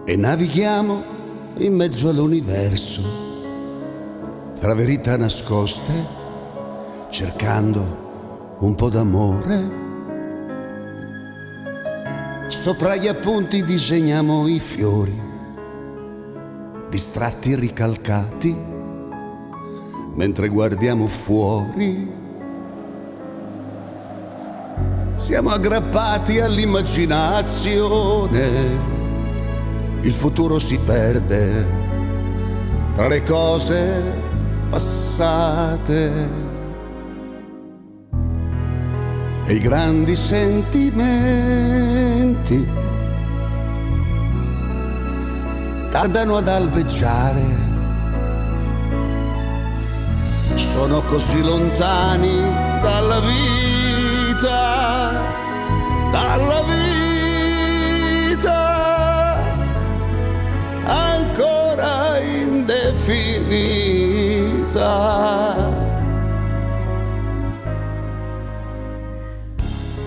E navighiamo in mezzo all'universo, tra verità nascoste, cercando un po' d'amore. Sopra gli appunti disegniamo i fiori, distratti e ricalcati, mentre guardiamo fuori. Siamo aggrappati all'immaginazione. Il futuro si perde tra le cose passate e i grandi sentimenti tardano ad albeggiare. Sono così lontani dalla vita, dalla vita. Ancora indefinita.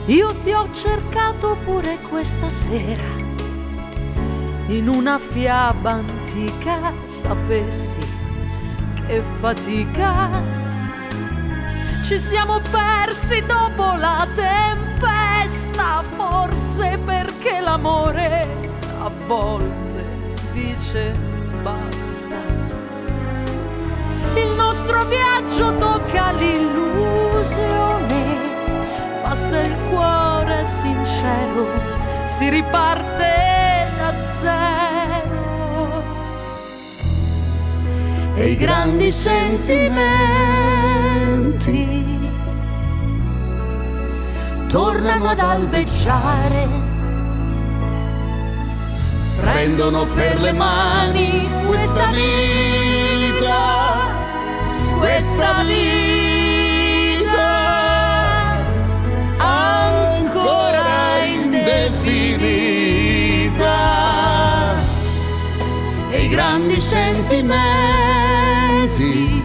Io ti ho cercato pure questa sera, in una fiaba antica, sapessi che fatica. Ci siamo persi dopo la tempesta, forse perché l'amore a volte dice basta. Il nostro viaggio tocca l'illusione, ma se il cuore è sincero si riparte da zero. E i grandi sentimenti tornano ad albeggiare, prendono per le mani questa vita, questa vita ancora indefinita. E i grandi sentimenti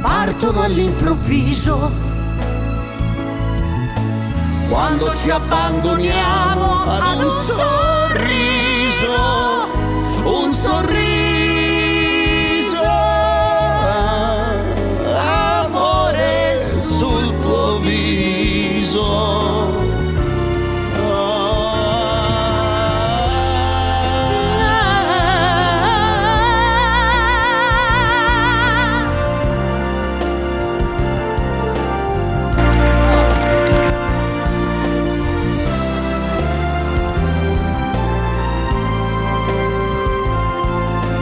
partono all'improvviso, quando ci abbandoniamo ad un sorriso, un sorriso, amore sul tuo viso.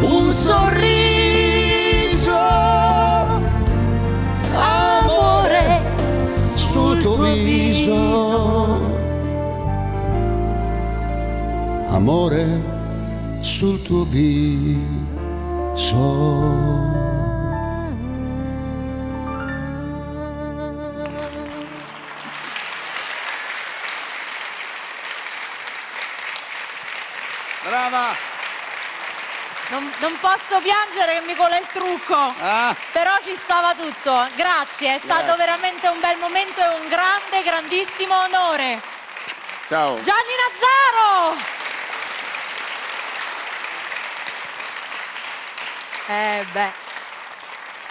Un sorriso, amore sul tuo viso, Amore sul tuo viso. Brava! Non posso piangere che mi cola il trucco, però ci stava tutto. Grazie, è stato veramente un bel momento e un grande, grandissimo onore. Ciao. Gianni Nazzaro! Beh.